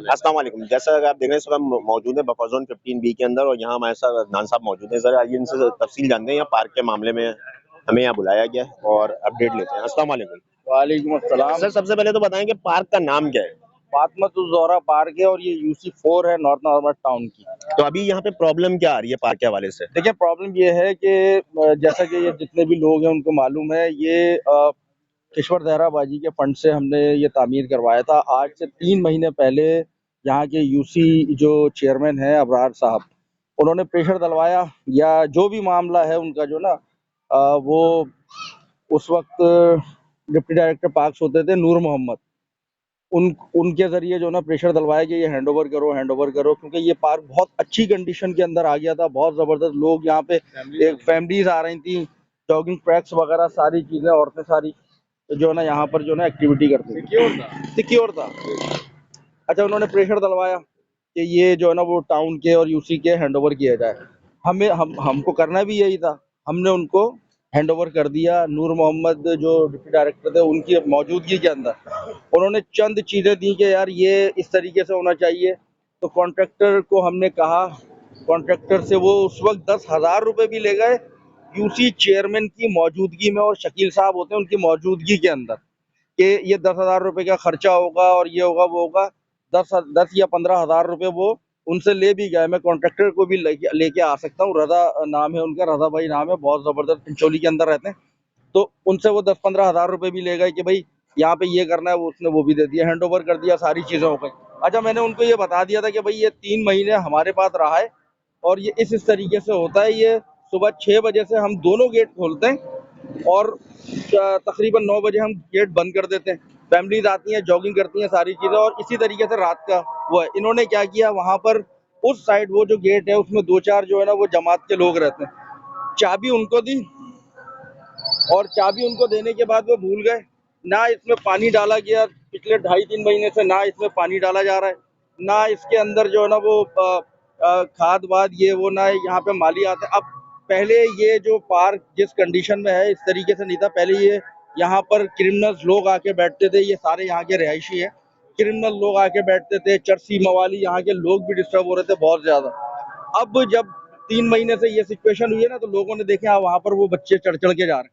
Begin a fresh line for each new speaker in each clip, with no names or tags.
अस्सलाम वालेकुम। जैसा कि आप देख रहे हैं इस वक्त हम मौजूद है बफर जोन 15B के अंदर और यहाँ हमारे साथ नान साहब मौजूद हैं। जरा आइए इनसे तफसील जानते हैं। यहाँ पार्क के मामले में हमें यहाँ बुलाया गया है और अपडेट लेते हैं। अस्सलाम वालेकुम।
वालेकुम अस्सलाम।
सर सबसे पहले तो बताएं कि पार्क का नाम क्या है?
फातिमा-उज़-ज़ोहरा पार्क है और ये UC4 है नॉर्थ नॉर्मल टाउन की।
तो अभी यहाँ पे प्रॉब्लम क्या आ रही है पार्क के हवाले से?
देखिए प्रॉब्लम ये है कि जैसा कि ये जितने भी लोग हैं उनको मालूम है ये किश्वर जहराबाजी के फंड से हमने ये तामीर करवाया था। आज से 3 महीने पहले यहाँ के UC जो चेयरमैन है अबरार साहब, उन्होंने प्रेशर डलवाया या जो भी मामला है उनका जो ना वो उस वक्त डिप्टी डायरेक्टर पार्क्स होते थे नूर मोहम्मद, उनके ज़रिए जो ना प्रेशर डलवाया कि ये हैंड ओवर करो, क्योंकि ये पार्क बहुत अच्छी कंडीशन के अंदर आ गया था। बहुत ज़बरदस्त लोग यहाँ पे एक फैमिलीज़ आ रही थी, जॉगिंग ट्रैक्स वगैरह सारी चीज़ें, औरतें सारी जो है ना यहाँ पर जो ना एक्टिविटी करती थी। सिक्योर था। अच्छा, उन्होंने प्रेशर डलवाया कि ये जो है ना वो टाउन के और UC के हैंड ओवर किया जाए। हमको करना भी यही था। हमने उनको हैंड ओवर कर दिया। नूर मोहम्मद जो डिप्टी डायरेक्टर थे उनकी मौजूदगी के अंदर उन्होंने चंद चीज़ें दी कि यार ये इस तरीके से होना चाहिए। तो कॉन्ट्रैक्टर को हमने कहा, कॉन्ट्रैक्टर से वो उस वक्त 10,000 रुपये भी ले गए UC चेयरमैन की मौजूदगी में, और शकील साहब होते हैं उनकी मौजूदगी के अंदर, कि ये 10,000 रुपये का खर्चा होगा और ये होगा वो होगा। 10 या 15,000 रुपये वो उनसे ले भी गए। मैं कॉन्ट्रैक्टर को भी लेके आ सकता हूँ, रजा नाम है उनका, रजा भाई नाम है, बहुत ज़बरदस्त पिंचोली के अंदर रहते हैं। तो उनसे वो 10-15,000 रुपये भी ले गए कि भाई यहाँ पे ये करना है, वो उसने वो भी दे दिया, हैंड ओवर कर दिया, सारी चीज़ें हो गई। अच्छा, मैंने उनको ये बता दिया था कि भाई ये 3 महीने हमारे पास रहा है और ये इस तरीके से होता है। ये सुबह 6 बजे से हम दोनों गेट खोलते हैं और तकरीबन 9 बजे हम गेट बंद कर देते हैं। फैमिलीज आती हैं, जॉगिंग करती हैं, सारी चीज़ें, और इसी तरीके से रात का वो है। इन्होंने क्या किया, वहाँ पर उस साइड वो जो गेट है उसमें 2-4 जो है ना वो जमात के लोग रहते हैं, चाबी उनको दी, और चाबी उनको देने के बाद वो भूल गए। ना इसमें पानी डाला गया पिछले 2.5-3 महीने से, ना इसमें पानी डाला जा रहा है, ना इसके अंदर जो है ना वो खाद वाद ये वो, ना यहाँ पे माली आते हैं। अब पहले ये जो पार्क जिस कंडीशन में है इस तरीके से नहीं था। पहले ये यहाँ पर क्रिमिनल्स लोग आके बैठते थे, ये सारे यहाँ के रिहायशी हैं, क्रिमिनल लोग आके बैठते थे, चरसी मवाली, यहाँ के लोग भी डिस्टर्ब हो रहे थे बहुत ज्यादा। अब जब 3 महीने से ये सिचुएशन हुई है ना, तो लोगों ने देखा वहां पर वो बच्चे चढ़ के जा रहे हैं।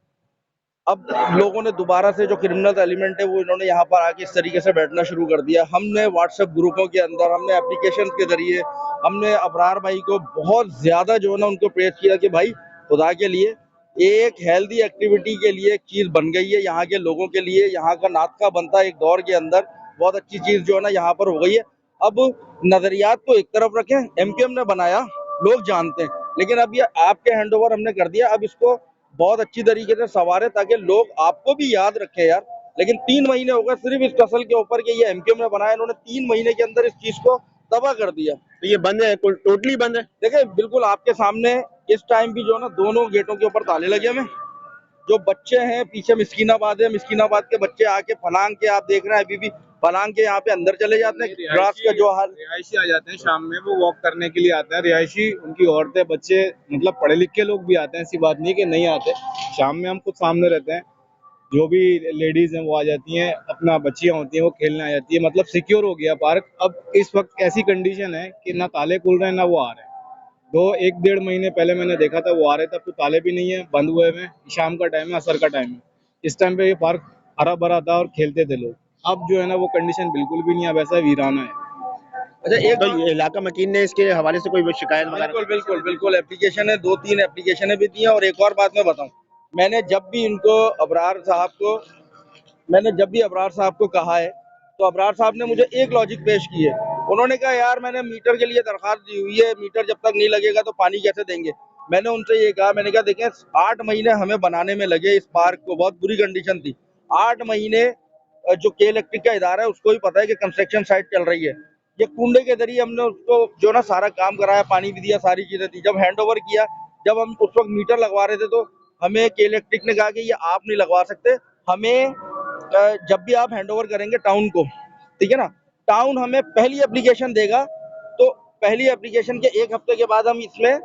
अब लोगों ने दोबारा से जो क्रिमिनल एलिमेंट है वो इन्होंने यहाँ पर आके इस तरीके से बैठना शुरू कर दिया। हमने व्हाट्सएप ग्रुपों के अंदर, हमने एप्लीकेशन के जरिए, हमने अबरार भाई को बहुत ज्यादा जो है ना उनको प्रेस किया कि भाई खुदा के लिए एक हेल्दी एक्टिविटी के लिए एक चीज बन गई है यहाँ के लोगों के लिए। यहाँ का नाटका बनता है एक दौर के अंदर, बहुत अच्छी चीज जो है ना यहाँ पर हो गई है। अब नजरियात को एक तरफ रखें, MQM ने बनाया, लोग जानते हैं, लेकिन अब ये आपके हैंडओवर हमने कर दिया। अब इसको बहुत अच्छी तरीके से सवारे ताकि लोग आपको भी याद रखें यार। लेकिन 3 महीने हो गए सिर्फ इस फसल के ऊपर कि ये MQM ने बनाया, इन्होंने 3 महीने के अंदर इस चीज को तबाह कर दिया।
तो ये बंद है, टोटली बंद है?
देखिए बिल्कुल आपके सामने इस टाइम भी जो ना दोनों गेटों के ऊपर ताले लगे हुए। जो बच्चे हैं पीछे मिस्कीनाबाद है, मिस्कीनाबाद के बच्चे आके फलांग के, आप देख रहे हैं अभी भी फलांग के यहाँ पे अंदर चले जाते हैं। ग्रास का जो हाल,
रिहायशी आ जाते हैं शाम में, वो वॉक करने के लिए आते हैं रिहायशी, उनकी औरतें बच्चे, मतलब पढ़े लिखे लोग भी आते हैं, ऐसी बात नहीं कि नहीं आते। शाम में हम खुद सामने रहते हैं, जो भी लेडीज हैं वो आ जाती हैं, अपना बच्चियां होती हैं वो खेलने आ जाती है। मतलब सिक्योर हो गया पार्क। अब इस वक्त ऐसी कंडीशन है कि ना ताले खुल रहे हैं ना वो आ रहे हैं। 1-1.5 महीने पहले मैंने देखा था वो आ रहे थे, अब तो ताले भी नहीं है, बंद हुए हैं। शाम का टाइम है, असर का टाइम है, इस टाइम पे ये पार्क हरा भरा था और खेलते थे लोग। अब जो है ना वो कंडीशन बिल्कुल भी नहीं है, वैसा वीराना है।
अच्छा, एक तो ये इलाका मकीन ने इसके हवाले से कोई शिकायत वगैरह?
बिल्कुल बिल्कुल बिल्कुल एप्लीकेशन है, 2-3 एप्लीकेशन भी दी हैं। और एक और बात मैं बताऊं, मैंने जब भी अबरार साहब को कहा है, तो अबरार साहब ने मुझे एक लॉजिक पेश की है। उन्होंने कहा यार मैंने मीटर के लिए दरखास्त दी हुई है, मीटर जब तक नहीं लगेगा तो पानी कैसे देंगे। मैंने उनसे ये कहा, मैंने कहा देखें 8 महीने हमें बनाने में लगे, इस पार्क को बहुत बुरी कंडीशन थी। 8 महीने जो के इलेक्ट्रिक का इदारा है उसको भी पता है कि कंस्ट्रक्शन साइट चल रही है। ये कुंडे के जरिए हमने उसको जो ना सारा काम कराया, पानी भी दिया, सारी चीजें दी। जब हैंड ओवर किया, जब हम उस वक्त मीटर लगवा रहे थे, तो हमें के इलेक्ट्रिक ने कहा कि ये आप नहीं लगवा सकते, हमें जब भी आप हैंड ओवर करेंगे टाउन को, ठीक है ना, टाउन हमें पहली एप्लीकेशन देगा, तो पहली एप्लीकेशन के 1 हफ्ते के बाद हम इसमें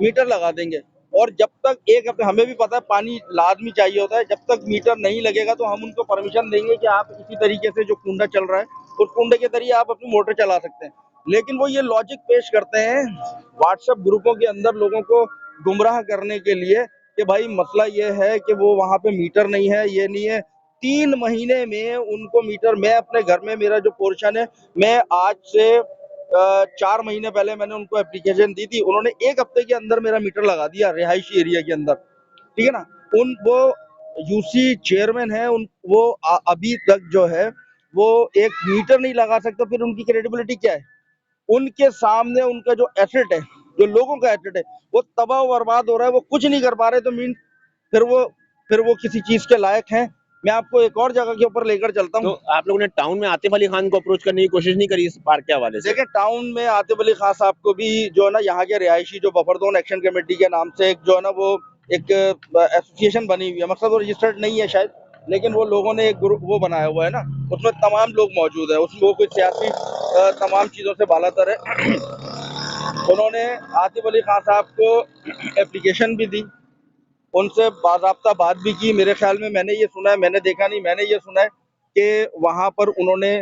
मीटर लगा देंगे। और जब तक एक हफ्ते, हमें भी पता है पानी लाजमी चाहिए होता है, जब तक मीटर नहीं लगेगा तो हम उनको परमिशन देंगे कि आप इसी तरीके से जो कुंडा चल रहा है उस कुंडे के जरिए आप अपनी मोटर चला सकते हैं। लेकिन वो ये लॉजिक पेश करते हैं व्हाट्सएप ग्रुपों के अंदर लोगों को गुमराह करने के लिए कि भाई मसला ये है कि वो वहां पे मीटर नहीं है, ये नहीं है। 3 महीने में उनको मीटर, मैं अपने घर में मेरा जो पोर्शन है, मैं आज से 4 महीने पहले मैंने उनको एप्लीकेशन दी थी, उन्होंने 1 हफ्ते के अंदर मेरा मीटर लगा दिया रिहायशी एरिया के अंदर, ठीक है ना। उन वो यूसी चेयरमैन है, उन वो अभी तक जो है वो एक मीटर नहीं लगा सकता, फिर उनकी क्रेडिबिलिटी क्या है? उनके सामने उनका जो एसेट है, जो लोगों का एसेट है, वो तबाह बर्बाद हो रहा है, वो कुछ नहीं कर पा रहे, तो मीन फिर वो फिर वो किसी चीज के लायक हैं? मैं आपको एक और जगह के ऊपर लेकर चलता
तो
हूँ।
आप लोगों ने टाउन में आतिफ अली खान को अप्रोच करने की कोशिश नहीं करी इस पार्क के हवाले से?
देखिए, टाउन में आतिफ अली खान साहब को भी जो है ना, यहाँ के रिहायशी जो बफर जोन एक्शन कमेटी के नाम से एक जो है ना वो एक एसोसिएशन बनी हुई है, मतलब वो रजिस्टर्ड नहीं है शायद, लेकिन वो लोगों ने एक ग्रुप वो बनाया हुआ है ना, उसमें तमाम लोग मौजूद है, उसमें वो कोई सियासी तमाम चीजों से बालातर है। उन्होंने आतिफ अली खान साहब को एप्लीकेशन भी दी, उनसे बाज़ाब्ता बात भी की। मेरे ख्याल में मैंने ये सुना है, मैंने देखा नहीं, मैंने ये सुना है कि वहाँ पर उन्होंने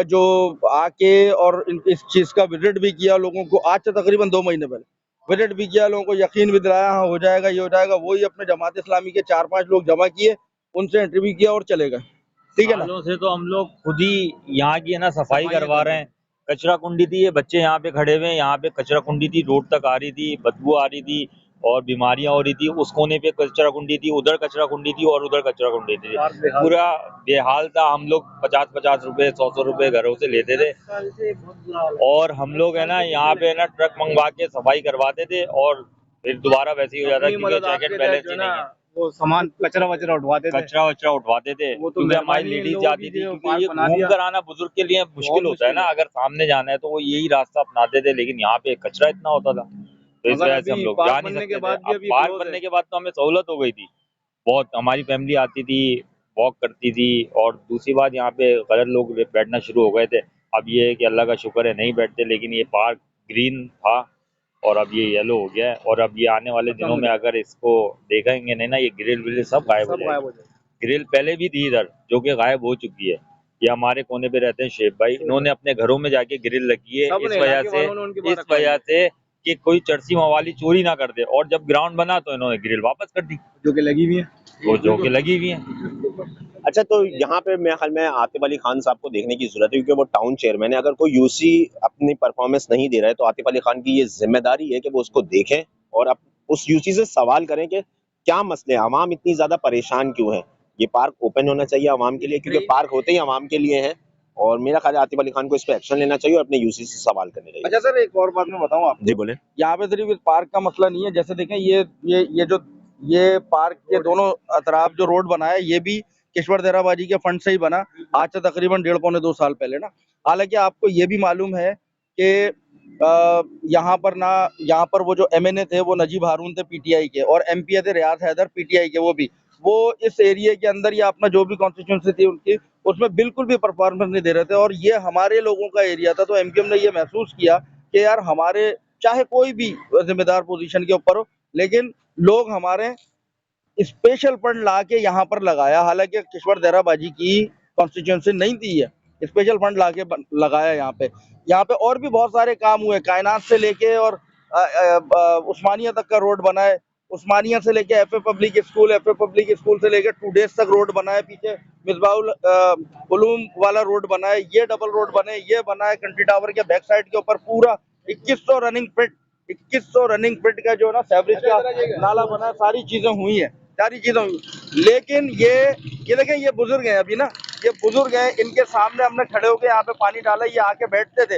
जो आके और इस चीज़ का विजिट भी किया लोगों को, आज से तकरीबन 2 महीने पहले विजिट भी किया, लोगों को यकीन भी दिलाया, हाँ हो जाएगा, ये हो जाएगा। वही अपने जमात इस्लामी के 4-5 लोग जमा किए, उनसे इंटरव्यू किया और चले गए, ठीक है ना।
सालों से तो हम लोग खुद ही यहाँ की है ना सफाई करवा रहे हैं। कचरा कुंडी थी, ये बच्चे यहाँ पे खड़े हुए हैं, यहाँ पे कचरा कुंडी थी, रोड तक आ रही थी, बदबू आ रही थी और बीमारियां हो रही थी। उस कोने पे कचरा कुंडी थी, उधर कचरा कुंडी थी और उधर कचरा कुंडी थी, पूरा बेहाल था। हम लोग 50-50 रुपए 100-100 रुपए घरों से लेते थे और हम लोग है ना यहाँ पे है ना ट्रक मंगवा के सफाई करवाते थे और फिर दोबारा वैसे ही हो जाता क्योंकि चेक एंड बैलेंस ही नहीं है।
वो सामान कचरा वचरा उठवाते थे।
कचरा वचरा उठवाते थे
वो तो
क्योंकि हमारी
मेहरबानी
लेडीज
लोगों
जाती
की
थी,
जो
क्योंकि
पार्क
ये
बना
घूम
दिया।
कर आना बुजुर्ग के लिए मुश्किल होता है ना,
मुश्किल
अगर सामने जाना है तो वो यही रास्ता अपनाते थे, लेकिन यहाँ पे कचरा इतना होता था तो इस
मगर
वजह से हम
अभी
लोग
पार्क
जा नहीं
बनने के
सकते थे।
बाद भी
अब
अभी
पार्क
close है।
बनने के बाद तो हमें सहूलत हो गई थी बहुत, हमारी फैमिली आती थी, वॉक करती थी। और दूसरी बात, यहाँ पे गलत लोग बैठना शुरू हो गए थे। अब ये है कि अल्लाह का शुक्र है नहीं बैठते, लेकिन ये पार्क ग्रीन था और अब ये येलो हो गया है। और अब ये आने वाले दिनों में अगर इसको देखेंगे नहीं ना, ये ग्रिल विल सब गायब हो जाएगी। ग्रिल पहले भी थी इधर जो कि गायब हो चुकी है। ये हमारे कोने पे रहते हैं शेख भाई, इन्होंने अपने घरों में जाके ग्रिल लगी है इस वजह से कि कोई चरसी मवाली चोरी ना कर दे। और जब ग्राउंड बना तो इन्होंने ग्रिल वापस कर दी,
जो कि लगी हुई है।
वो जो कि लगी हुई है।
अच्छा, तो यहाँ पे मेरे ख्याल में आतिफ अली खान साहब को देखने की जरूरत है, क्योंकि वो टाउन चेयरमैन है। अगर कोई यूसी अपनी परफॉर्मेंस नहीं दे रहा है तो आतिफ अली खान की ये जिम्मेदारी है कि वो उसको देखें और अब उस यूसी से सवाल करें कि क्या मसले हैं, अवाम इतनी ज्यादा परेशान क्यों है। ये पार्क ओपन होना चाहिए अवाम के लिए, क्योंकि पार्क होते ही अवाम के लिए है। और मेरा ख्याल है आतिफ अली खान को इस पर एक्शन लेना चाहिए और अपने यूसी से सवाल करने चाहिए।
अच्छा सर, एक और बात मैं बताऊं आपको।
जी बोले।
यहाँ पे सिर्फ इस पार्क का मसला नहीं है, जैसे देखें ये पार्क के दोनों अतराफ जो रोड बना है, ये भी किश्वर देहराबाजी के फंड से ही बना, आज से तकरीबन 1.5-2 साल पहले ना। हालांकि आपको ये भी मालूम है कि यहाँ पर वो जो एमएनए थे वो नजीब हारून थे पीटीआई के, और एमपी थे रियाज हैदर पीटीआई के। वो इस एरिया के अंदर या अपना जो भी कॉन्स्टिट्यूंसी थी उनकी, उसमें बिल्कुल भी परफॉर्मेंस नहीं दे रहे थे, और ये हमारे लोगों का एरिया था। तो एमक्यूएम ने ये महसूस किया कि यार हमारे, चाहे कोई भी जिम्मेदार पोजीशन के ऊपर हो, लेकिन लोग हमारे स्पेशल फंड ला के यहाँ पर लगाया। हालांकि किश्वर देहराबाजी की कॉन्स्टिट्यूंसी नहीं थी, है स्पेशल फंड ला के लगाया यहाँ पे और भी बहुत सारे काम हुए, कायनात से लेके और उस्मानिया तक का रोड बना है। उस्मानिया से लेके एफ पब्लिक स्कूल से लेके 2 डेज तक रोड बना है। पीछे मिसबाउल उलूम वाला रोड बना है, ये डबल रोड बने, ये बना है कंट्री टावर के बैक साइड के ऊपर पूरा 2100 रनिंग फिट का जो ना सैवरेज का नाला बना है। सारी चीजें हुई हैं, लेकिन ये देखें, ये बुजुर्ग हैं अभी ना, ये बुजुर्ग हैं, इनके सामने हमने खड़े होकर यहाँ पे पानी डाला, ये आके बैठते थे।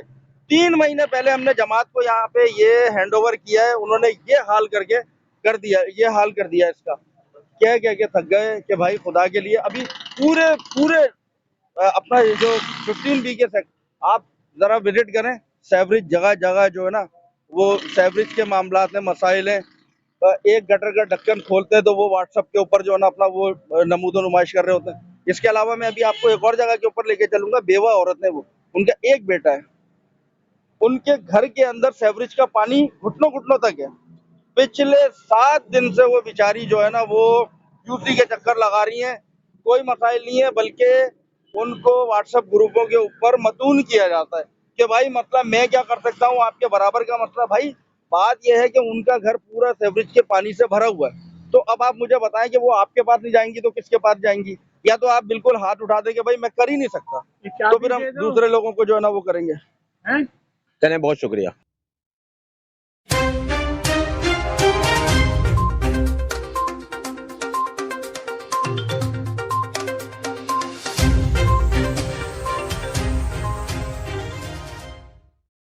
3 महीने पहले हमने जमात को यहाँ पे ये हैंड ओवर किया है, उन्होंने ये हाल कर दिया इसका। क्या थक गए कि भाई खुदा के लिए अभी पूरे अपना ये जो 15 बीघे से आप जरा विजिट करें, सैवरेज जगह जगह जो है ना, वो सैवरेज के मामलात में मसाइल हैं। एक गटर का ढक्कन खोलते हैं तो वो व्हाट्सएप के ऊपर जो है ना अपना वो नमूदो नुमाइश कर रहे होते हैं। इसके अलावा मैं अभी आपको एक और जगह के ऊपर लेके चलूंगा, बेवा औरत है, वो उनका एक बेटा है, उनके घर के अंदर सैवरेज का पानी घुटनों तक है। पिछले 7 दिन से वो बेचारी जो है ना वो यूसी के चक्कर लगा रही हैं। कोई मसाइल नहीं है, बल्कि उनको व्हाट्सएप ग्रुपों के ऊपर मतून किया जाता है कि भाई मतलब मैं क्या कर सकता हूँ, आपके बराबर का मसला। भाई बात यह है कि उनका घर पूरा सीवरेज के पानी से भरा हुआ है, तो अब आप मुझे बताएं कि वो आपके पास नहीं जाएंगी तो किसके पास जाएंगी? या तो आप बिल्कुल हाथ उठा दें कि भाई मैं कर ही नहीं सकता, तो फिर हम दूसरे लोगों को जो है ना वो करेंगे।
चलें, बहुत शुक्रिया।